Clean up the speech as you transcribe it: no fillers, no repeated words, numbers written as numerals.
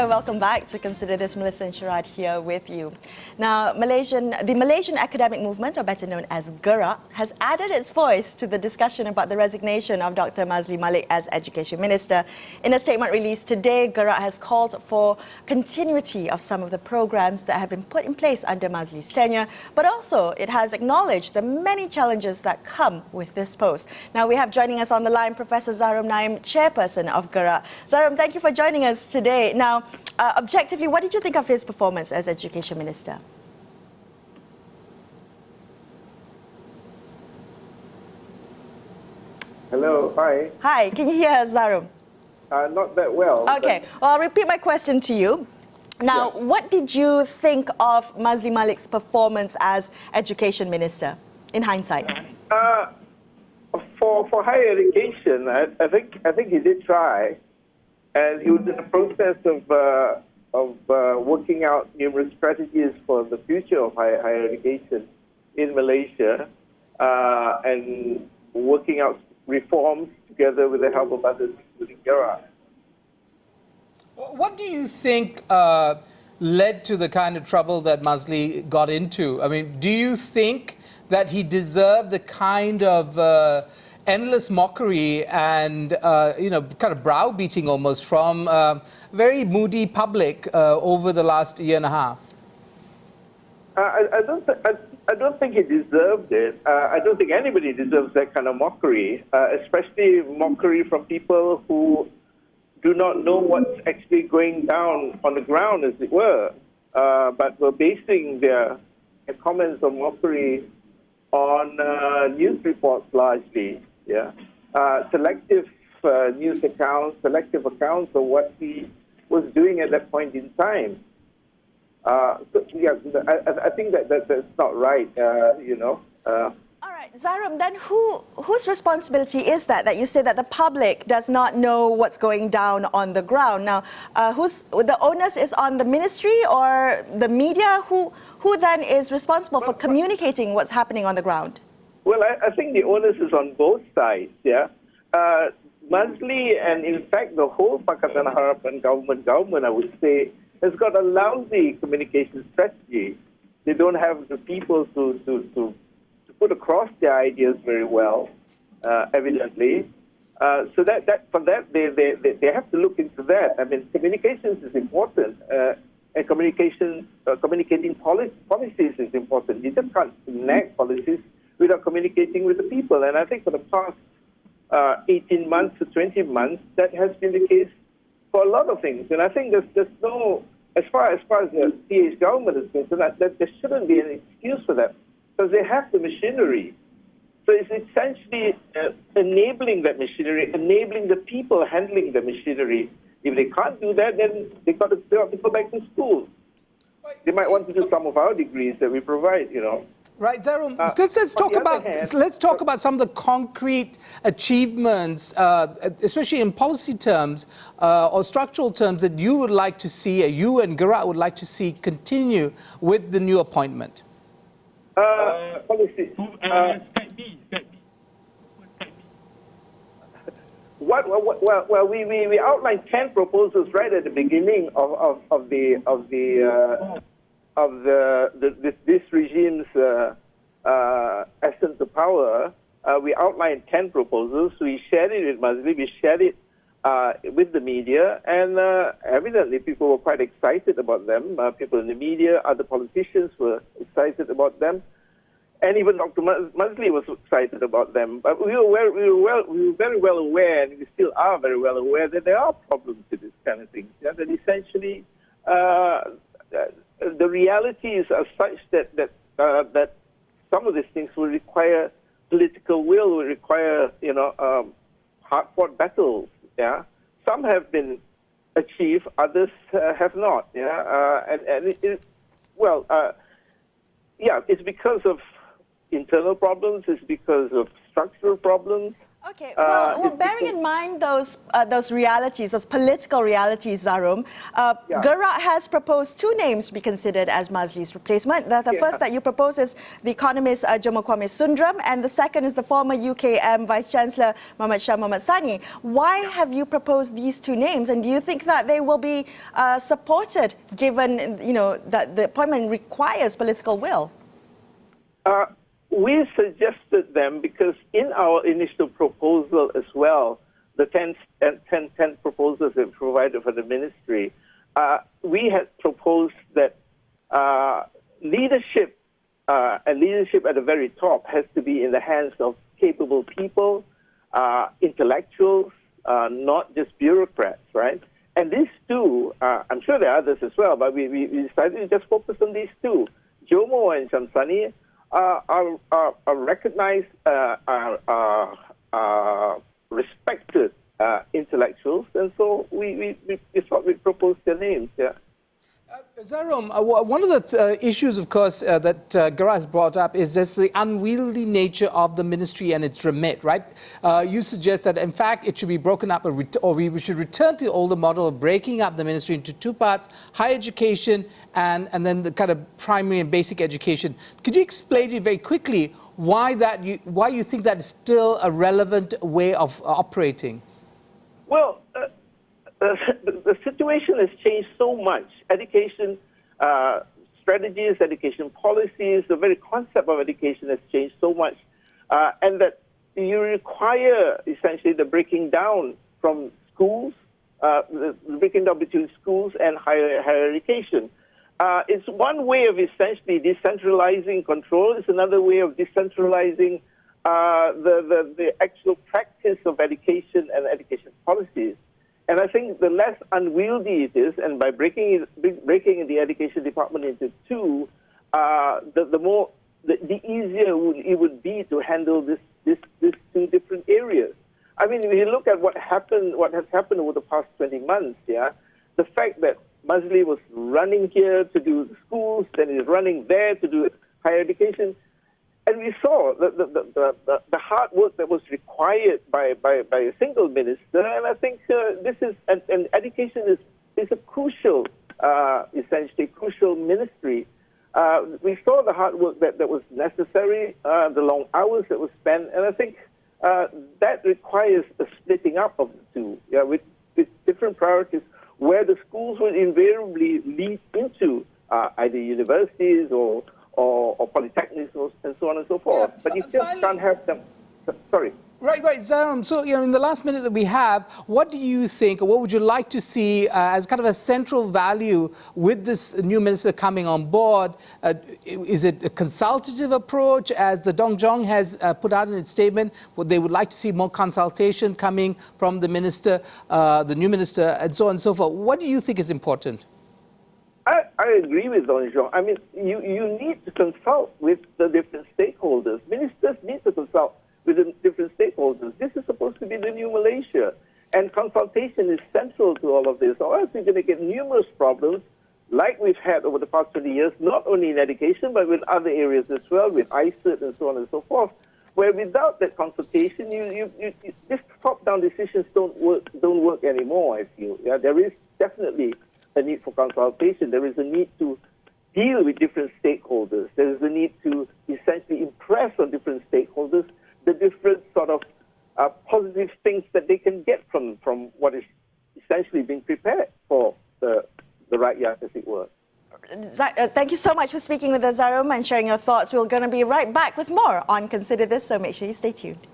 welcome back to Consider This. Melisa and Sharaad here with you. Now, the Malaysian Academic Movement, or better known as GERAK, has added its voice to the discussion about the resignation of Dr. Maszlee Malik as Education Minister. In a statement released today, GERAK has called for continuity of some of the programs that have been put in place under Maszlee's tenure, but also it has acknowledged the many challenges that come with this post. Now, we have joining us on the line Professor Zaharom Naim, Chairperson of GERAK. Zaharom, thank you for joining us today. Now, objectively, what did you think of his performance as Education Minister? Hello, hi. Hi, can you hear us, Zaharom? Not that well. Okay, well, I'll repeat my question to you. Now, what did you think of Maszlee Malik's performance as Education Minister, in hindsight? For higher education, I think he did try, and he was in the process of working out numerous strategies for the future of higher education in Malaysia, and working out reforms together with the help of others, including GERAK. What do you think led to the kind of trouble that Maszlee got into? I mean, do you think that he deserved the kind of endless mockery and, kind of browbeating almost from very moody public over the last year and a half? I don't think he deserved it. I don't think anybody deserves that kind of mockery, especially mockery from people who do not know what's actually going down on the ground, as it were, but were basing their comments of mockery on news reports largely, selective news accounts, selective accounts of what he was doing at that point in time. I think that's not right, All right, Zaharom, then whose responsibility is that you say that the public does not know what's going down on the ground? Now, the onus is on the ministry or the media? Who then is responsible for communicating what's happening on the ground? Well, I think the onus is on both sides, Maszlee, and in fact the whole Pakatan Harapan government, I would say, has got a lousy communication strategy. They don't have the people to put across their ideas very well, evidently. So they have to look into that. I mean, communications is important, and communicating policies is important. You just can't enact policies without communicating with the people. And I think for the past 18 months to 20 months, that has been the case for a lot of things. And I think there's no, as far as the PH government is concerned, that there shouldn't be an excuse for that, because they have the machinery. So it's essentially enabling that machinery, enabling the people handling the machinery. If they can't do that, then they have to go back to school. They might want to do some of our degrees that we provide, Right, Zaharom, let's talk about some of the concrete achievements, especially in policy terms or structural terms, that you would like to see, you and GERAK would like to see continue with the new appointment. Policy. Well, we outlined 10 proposals right at the beginning of this regime's ascent to power. We outlined 10 proposals. We shared it with Maszlee. We shared it with the media, and evidently people were quite excited about them. People in the media, other politicians were excited about them, and even Dr. Maszlee was excited about them. But we were very well aware, and we still are very well aware, that there are problems with this kind of thing. That essentially the realities are such that some of these things will require political will, will require hard-fought battles. Some have been achieved, others have not. It's because of internal problems, it's because of structural problems, Okay, well, bearing in mind those realities, those political realities, Zaharom, GERAK has proposed two names to be considered as Maszlee's replacement. The first that you propose is the economist Jomo Kwame Sundram, and the second is the former UKM Vice-Chancellor Mohammed Shah Mohammed Sani. Why have you proposed these two names, and do you think that they will be supported, given that the appointment requires political will? We suggested them because in our initial proposal as well, the 10 proposals that we provided for the ministry, we had proposed that leadership and leadership at the very top has to be in the hands of capable people, intellectuals, not just bureaucrats, right? And these two, I'm sure there are others as well, but we decided to just focus on these two. Jomo and Shamsani are recognized, respected intellectuals, and so we thought we'd propose their names. Yeah. Zaharom, one of the issues, of course, that GERAK has brought up is just the unwieldy nature of the ministry and its remit, right? You suggest that, in fact, it should be broken up, or we should return to the older model of breaking up the ministry into two parts, higher education and then the kind of primary and basic education. Could you explain it very quickly why you think that is still a relevant way of operating? Well, the situation has changed so much. Education strategies, education policies, the very concept of education has changed so much, and that you require essentially the breaking down from schools, the breaking down between schools and higher education. It's one way of essentially decentralizing control. It's another way of decentralizing the actual practice of education and education policies. And I think the less unwieldy it is, and by breaking the education department into two, the easier it would be to handle these two different areas. I mean, if you look at what has happened over the past 20 months, the fact that Maszlee was running here to do the schools, then he's running there to do higher education. And we saw the hard work that was required by a single minister, and I think this is and education is a crucial, essentially crucial ministry. We saw the hard work that was necessary, the long hours that was spent, and I think that requires a splitting up of the two, with different priorities, where the schools will invariably lead into either universities or polytechnics and so on and so forth. But you still can't have them. Sorry. Right. Zaharom, so in the last minute that we have, what do you think, or what would you like to see as kind of a central value with this new minister coming on board? Is it a consultative approach, as the Dongjong has put out in its statement? They would like to see more consultation coming from the minister, the new minister, and so on and so forth. What do you think is important? I agree with Dongjong. I mean, you need to consult with the different stakeholders. Ministers need to consult with the different stakeholders. This is supposed to be the new Malaysia, and consultation is central to all of this, or else we're going to get numerous problems like we've had over the past 20 years, not only in education, but with other areas as well, with ICET and so on and so forth, where without that consultation, these top-down decisions don't work anymore, I feel. Yeah, there is definitely a need for consultation. There is a need to deal with different stakeholders. There is a need to essentially impress on different stakeholders the different sort of positive things that they can get from what is essentially being prepared for the rakyat, as it were. Thank you so much for speaking with us, Zaharom, and sharing your thoughts. We're going to be right back with more on Consider This, so make sure you stay tuned.